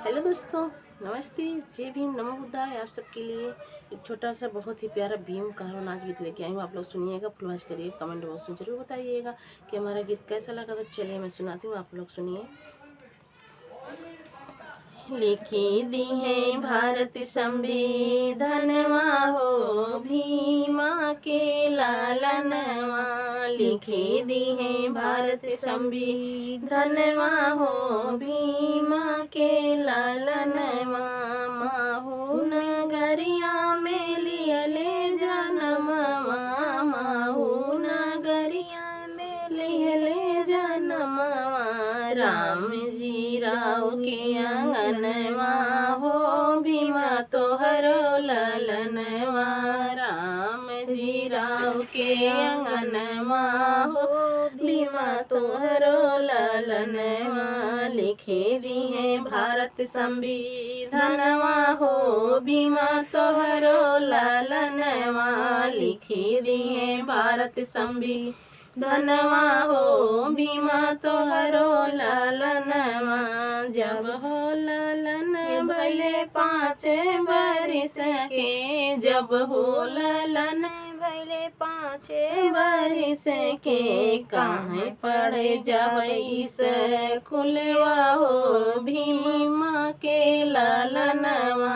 Hello दोस्तों, नमस्ते। जय भीम, नमो बुद्धाय। आप सबके लिए एक छोटा सा बहुत ही प्यारा भीम का नाच गीत लेके आई हूँ। आप लोग सुनिएगा, फुलवाच करिएगा, कमेंट बॉक्स में जरूर बताइएगा कि हमारा गीत कैसा लगा। तो चलिए मैं सुनाती हूँ, आप लोग सुनिए। लिखी दी है भारत संविधानवा हो भीमा के लालनवा। लिखी दी है भारत संविधानवा हो भीमा के लालनवा। माहू नगरिया में लियले जनमवा। माहू नगरिया में लियले जनमवा। राम जी राव के अंगनवा हो भीमा तोहरो ललनवा। राम जी राव के अंगनवा हो भीमा तोहरो ललनवा। लिखे दी है भारत संविधानवा हो भीमा तोहरो ललनवा। लिखे दी है भारत संविधानवा हो भीमा तोहरो ललनवा। जब हो ललन भले 5 बरिस के। जब हो ललन भले 5 बरिस के। काहे पढ़े जावई स्कूलवा हो भीमा के ललनवा।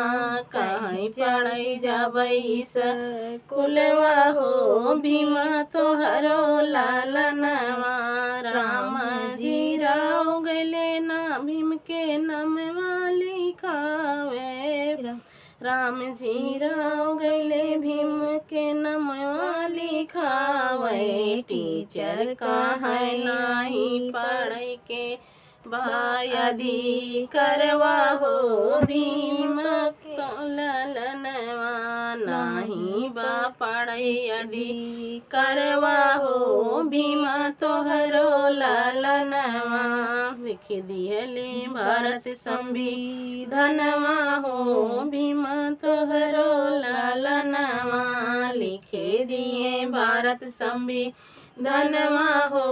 काहे पढ़े जावई स्कूलवा हो भीमा तोहरो ललनवा। राम जी राव गले ना भीम के नमवा लिखावे। राम जी राव गले भीम के नमवा लिखावे। टीचर काहे नाही पढ़ के भाई अधिकारवा हो भीम ललनवा। नाही बा पढ़ई अधिकारवा हो भीमा तोहरो ललनवा। लिख दिहले भारत संविधानवा हो भीमा तोहरो ललनवा। लिखे दिए भारत संविधानवा हो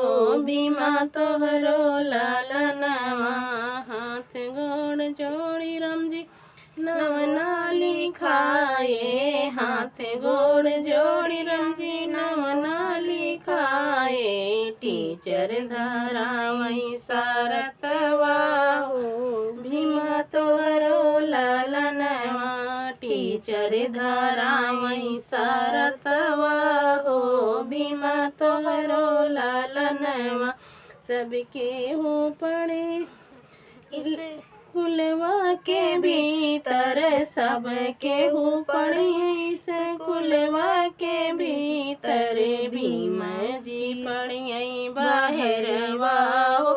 भीमा तोहरो ललनवा। हाथ गोड़ जोड़ी राम जी नमना लिखाए। हाथ गोड़ जोड़ी राम जी नमना लिखाए। टीचर धरावई सारतवा हो भीमा तोहरो ललनवा। टीचर धरावई सारतवा हो भीमा तोहरो ललनवा। सबके हो पड़े इस कुलवा के भीतर। सब केहू पढ़ी स्कूलवा के भीतर। भीम जी पढ़ियई बाहरवा हो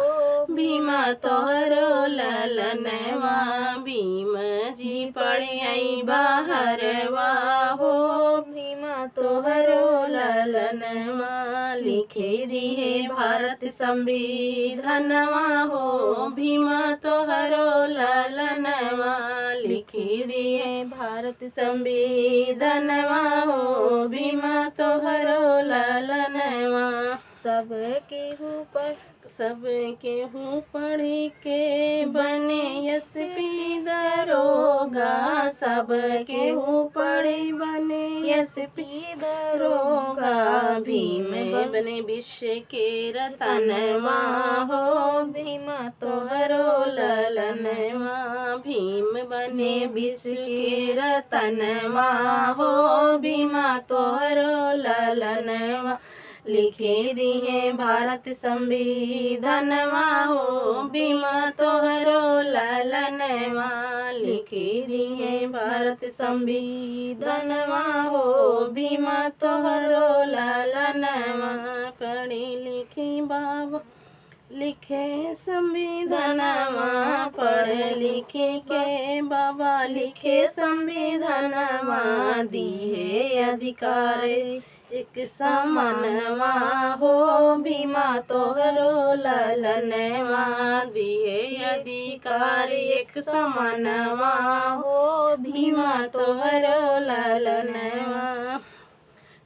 भीमा तोहरो ललनवा। भीम जी पढ़ियई बाहरवा हो भीमा तोहरो ललनवा। लिखे दी है भारत संविधानवा हो भीमा तोहरो ललनवा। लिखी दी है भारत संविधानवा हो भीमा तोहरो ललनवा। सब केहू पढ़ के बने एसपी दरोगा। सब केहू पढ़ी बने एसपी दरोगा। भीम बने विश्व के रतनवा हो भीमा तोहरो ललनवा। भीम बने विश्व के रतनवा हो भीमा तोहरो ललनवा। लिखे दी है भारत संविधानवा हो भीमा तोहरो ललनवा। लिखे दी है भारत संविधानवा हो भीमा तोहरो ललनवा। पढ़ी लिखी बाबा लिखे संविधानवा। पढ़ लिखे के बाबा लिखे संविधानवा। दिए अधिकार एक समानवा हो भीमा तोहरो ललनवा। दिए अधिकार एक समानवा हो भीमा तोहरो ललनवा।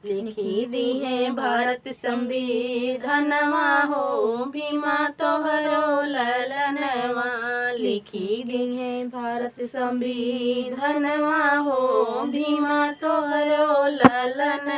लिखी दी है भारत संविधानवा हो भीमा तोहरो ललनवा। लिखी दी है भारत संविधानवा हो भीमा तोहरो ललन